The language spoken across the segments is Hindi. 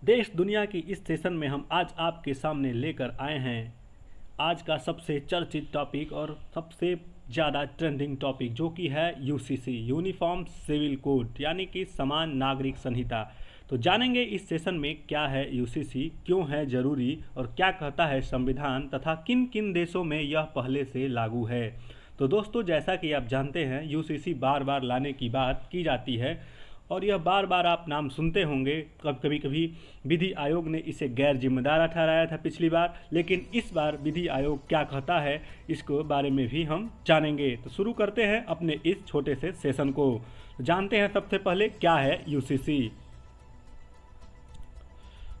देश दुनिया की इस सेशन में हम आज आपके सामने लेकर आए हैं आज का सबसे चर्चित टॉपिक और सबसे ज़्यादा ट्रेंडिंग टॉपिक, जो कि है यूसीसी यूनिफॉर्म सिविल कोड यानी कि समान नागरिक संहिता। तो जानेंगे इस सेशन में क्या है यूसीसी, क्यों है ज़रूरी और क्या कहता है संविधान तथा किन किन देशों में यह पहले से लागू है। तो दोस्तों, जैसा कि आप जानते हैं यूसीसी बार बार लाने की बात की जाती है और यह बार बार आप नाम सुनते होंगे। कभी कभी विधि आयोग ने इसे गैर जिम्मेदार ठहराया था पिछली बार, लेकिन इस बार विधि आयोग क्या कहता है इसको बारे में भी हम जानेंगे। तो शुरू करते हैं अपने इस छोटे से सेशन को। जानते हैं सबसे पहले क्या है यूसीसी।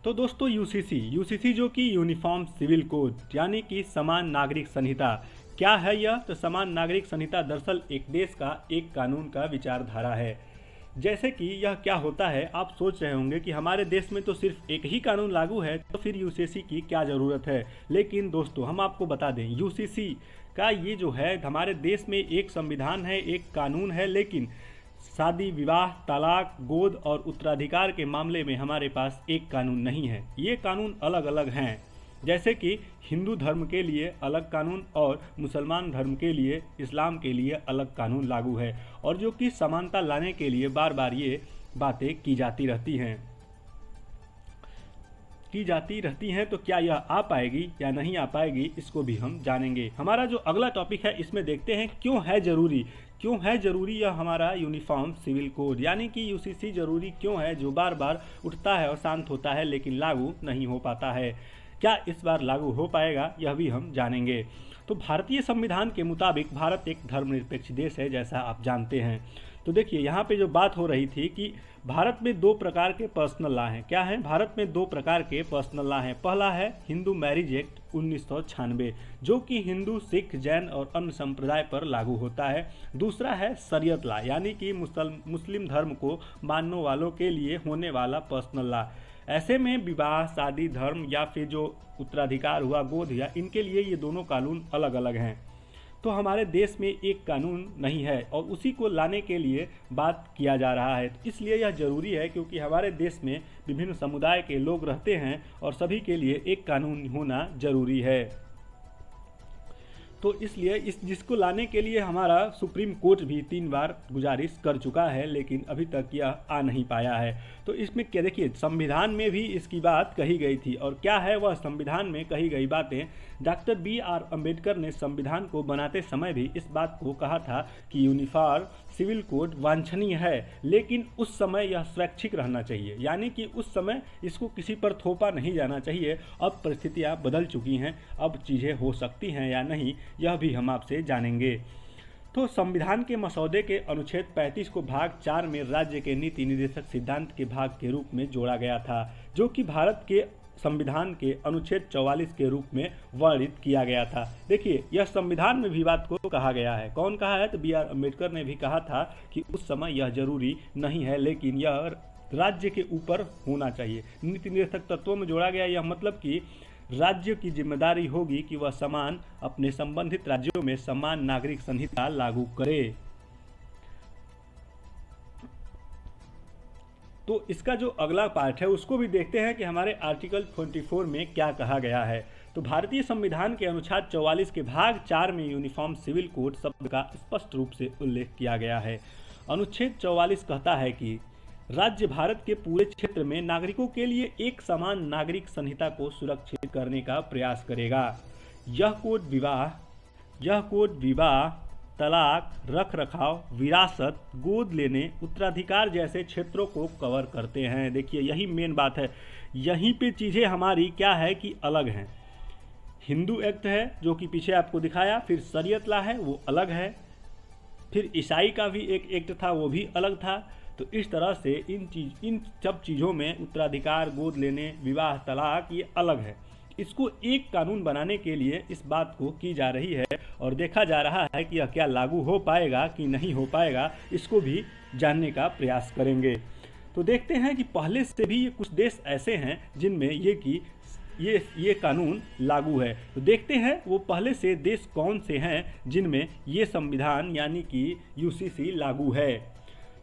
तो दोस्तों, यूसीसी जो कि यूनिफॉर्म सिविल कोड यानी कि समान नागरिक संहिता, क्या है यह? तो समान नागरिक संहिता दरअसल एक देश का एक कानून का विचारधारा है। जैसे कि यह क्या होता है, आप सोच रहे होंगे कि हमारे देश में तो सिर्फ एक ही कानून लागू है, तो फिर यूसीसी की क्या ज़रूरत है। लेकिन दोस्तों, हम आपको बता दें, यूसीसी का ये जो है हमारे देश में एक संविधान है, एक कानून है, लेकिन शादी विवाह तलाक गोद और उत्तराधिकार के मामले में हमारे पास एक कानून नहीं है। ये कानून अलग अलग हैं। जैसे कि हिंदू धर्म के लिए अलग कानून और मुसलमान धर्म के लिए, इस्लाम के लिए अलग कानून लागू है, और जो कि समानता लाने के लिए बार बार ये बातें की जाती रहती हैं। तो क्या यह आ पाएगी या नहीं आ पाएगी, इसको भी हम जानेंगे। हमारा जो अगला टॉपिक है इसमें देखते हैं क्यों है ज़रूरी यह हमारा यूनिफॉर्म सिविल कोड यानी कि यूसीसी ज़रूरी क्यों है, जो बार बार उठता है और शांत होता है लेकिन लागू नहीं हो पाता है। क्या इस बार लागू हो पाएगा, यह भी हम जानेंगे। तो भारतीय संविधान के मुताबिक भारत एक धर्मनिरपेक्ष देश है, जैसा आप जानते हैं। तो देखिए, यहाँ पे जो बात हो रही थी कि भारत में दो प्रकार के पर्सनल लॉ हैं। क्या है? भारत में दो प्रकार के पर्सनल लॉ हैं। पहला है हिंदू मैरिज एक्ट 1996, जो कि हिंदू सिख जैन और अन्य संप्रदाय पर लागू होता है। दूसरा है शरीयत लॉ यानी कि मुस्लिम धर्म को मानने वालों के लिए होने वाला पर्सनल लॉ। ऐसे में विवाह शादी धर्म या फिर जो उत्तराधिकार हुआ गोद या इनके लिए ये दोनों कानून अलग अलग हैं। तो हमारे देश में एक कानून नहीं है और उसी को लाने के लिए बात किया जा रहा है। तो इसलिए यह ज़रूरी है क्योंकि हमारे देश में विभिन्न समुदाय के लोग रहते हैं और सभी के लिए एक कानून होना ज़रूरी है। तो इसलिए जिसको लाने के लिए हमारा सुप्रीम कोर्ट भी 3 बार गुजारिश कर चुका है, लेकिन अभी तक यह आ नहीं पाया है। तो इसमें क्या, देखिए, संविधान में भी इसकी बात कही गई थी। और क्या है वह संविधान में कही गई बातें? डॉक्टर BR अम्बेडकर ने संविधान को बनाते समय भी इस बात को कहा था कि यूनिफॉर्म सिविल कोड वांछनीय है, लेकिन उस समय यह स्वैच्छिक रहना चाहिए, यानी कि उस समय इसको किसी पर थोपा नहीं जाना चाहिए। अब परिस्थितियाँ बदल चुकी हैं, अब चीज़ें हो सकती हैं या नहीं, यह भी हम आपसे जानेंगे। तो संविधान के मसौदे के अनुच्छेद 35 को भाग 4 में राज्य के नीति निर्देशक सिद्धांत के भाग के रूप में जोड़ा गया था, जो कि भारत के संविधान के अनुच्छेद 44 के रूप में वर्णित किया गया था। देखिए, यह संविधान में भी बात को कहा गया है। कौन कहा है? तो BR अम्बेडकर ने भी कहा था कि उस समय यह जरूरी नहीं है, लेकिन यह राज्य के ऊपर होना चाहिए। नीति निर्देशक तत्वों में जोड़ा गया, यह मतलब कि राज्य की जिम्मेदारी होगी कि वह समान अपने संबंधित राज्यों में समान नागरिक संहिता लागू करे। तो इसका जो अगला पार्ट है उसको भी देखते हैं कि हमारे आर्टिकल 24 में क्या कहा गया है। तो भारतीय संविधान के अनुच्छेद 44 के भाग 4 में यूनिफॉर्म सिविल कोड शब्द का स्पष्ट रूप से उल्लेख किया गया है। अनुच्छेद 44 कहता है कि राज्य भारत के पूरे क्षेत्र में नागरिकों के लिए एक समान नागरिक संहिता को सुरक्षित करने का प्रयास करेगा। यह कोड विवाह तलाक रख रखाव विरासत गोद लेने उत्तराधिकार जैसे क्षेत्रों को कवर करते हैं। देखिए, यही मेन बात है। यहीं पे चीज़ें हमारी क्या है कि अलग हैं। हिंदू एक्ट है जो कि पीछे आपको दिखाया, फिर शरीयत लॉ है वो अलग है, फिर ईसाई का भी एक एक्ट था वो भी अलग था। तो इस तरह से इन सब चीज़ों में उत्तराधिकार गोद लेने विवाह तलाक ये अलग है। इसको एक कानून बनाने के लिए इस बात को की जा रही है और देखा जा रहा है कि यह क्या लागू हो पाएगा कि नहीं हो पाएगा, इसको भी जानने का प्रयास करेंगे। तो देखते हैं कि पहले से भी ये कुछ देश ऐसे हैं जिनमें ये कानून लागू है। तो देखते हैं वो पहले से देश कौन से हैं जिनमें ये संविधान यानी कि यूसीसी लागू है।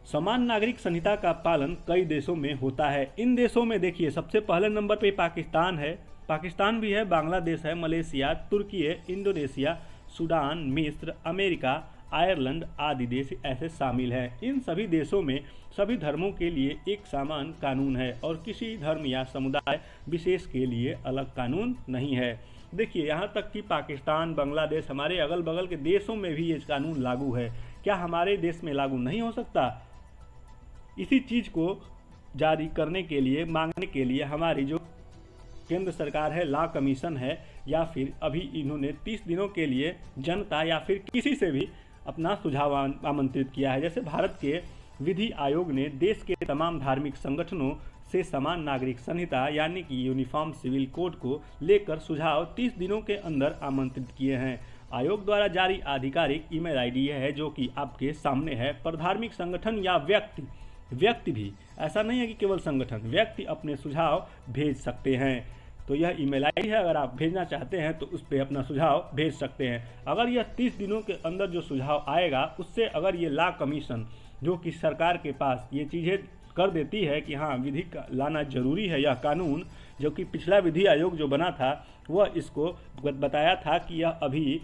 समान नागरिक संहिता का पालन कई देशों में होता है। इन देशों में देखिए सबसे पहले नंबर पे पाकिस्तान है, पाकिस्तान भी है, बांग्लादेश है, मलेशिया, तुर्की है, इंडोनेशिया, सूडान, मिस्र, अमेरिका, आयरलैंड आदि देश ऐसे शामिल हैं। इन सभी देशों में सभी धर्मों के लिए एक समान कानून है और किसी धर्म या समुदाय विशेष के लिए अलग कानून नहीं है। देखिए यहाँ तक कि पाकिस्तान, बांग्लादेश, हमारे अगल बगल के देशों में भी ये कानून लागू है। क्या हमारे देश में लागू नहीं हो सकता? इसी चीज़ को जारी करने के लिए, मांगने के लिए हमारी जो केंद्र सरकार है, लॉ कमीशन है, या फिर अभी इन्होंने 30 दिनों के लिए जनता या फिर किसी से भी अपना सुझाव आमंत्रित किया है। जैसे भारत के विधि आयोग ने देश के तमाम धार्मिक संगठनों से समान नागरिक संहिता यानी कि यूनिफॉर्म सिविल कोड को लेकर सुझाव 30 दिनों के अंदर आमंत्रित किए हैं। आयोग द्वारा जारी आधिकारिक ईमेल आईडी है जो कि आपके सामने है। पर धार्मिक संगठन या व्यक्ति भी, ऐसा नहीं है कि केवल संगठन, व्यक्ति अपने सुझाव भेज सकते हैं। तो यह ईमेल आईडी है, अगर आप भेजना चाहते हैं तो उस पर अपना सुझाव भेज सकते हैं। अगर यह 30 दिनों के अंदर जो सुझाव आएगा उससे अगर ये लॉ कमीशन जो कि सरकार के पास ये चीज़ें कर देती है कि हाँ विधि लाना जरूरी है, यह कानून जो कि पिछला विधि आयोग जो बना था वह इसको बताया था कि यह अभी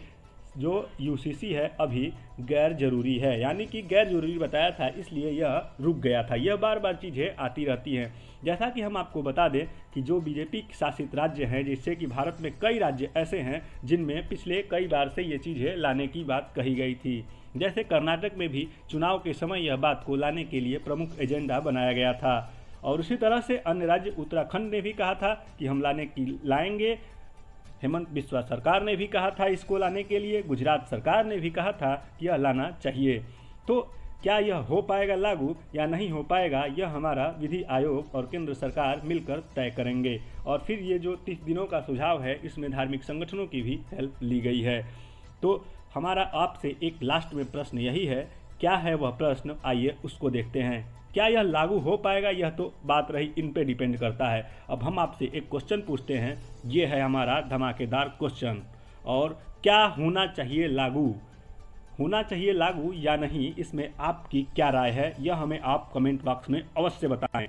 जो यूसीसी है अभी गैर जरूरी है, यानी कि गैर जरूरी बताया था, इसलिए यह रुक गया था। यह बार बार चीज़ें आती रहती हैं। जैसा कि हम आपको बता दें कि जो बीजेपी शासित राज्य हैं, जिससे कि भारत में कई राज्य ऐसे हैं जिनमें पिछले कई बार से ये चीज़ें लाने की बात कही गई थी। जैसे कर्नाटक में भी चुनाव के समय यह बात को लाने के लिए प्रमुख एजेंडा बनाया गया था। और उसी तरह से अन्य राज्य, उत्तराखंड ने भी कहा था कि हम लाएंगे। हेमंत बिस्वा सरकार ने भी कहा था इसको लाने के लिए। गुजरात सरकार ने भी कहा था कि यह लाना चाहिए। तो क्या यह हो पाएगा लागू या नहीं हो पाएगा, यह हमारा विधि आयोग और केंद्र सरकार मिलकर तय करेंगे। और फिर ये जो 30 दिनों का सुझाव है इसमें धार्मिक संगठनों की भी हेल्प ली गई है। तो हमारा आपसे एक लास्ट में प्रश्न यही है, क्या है वह प्रश्न, आइए उसको देखते हैं। क्या यह लागू हो पाएगा, यह तो बात रही, इन पे डिपेंड करता है। अब हम आपसे एक क्वेश्चन पूछते हैं, ये है हमारा धमाकेदार क्वेश्चन। और क्या होना चाहिए लागू या नहीं, इसमें आपकी क्या राय है, यह हमें आप कमेंट बॉक्स में अवश्य बताएं।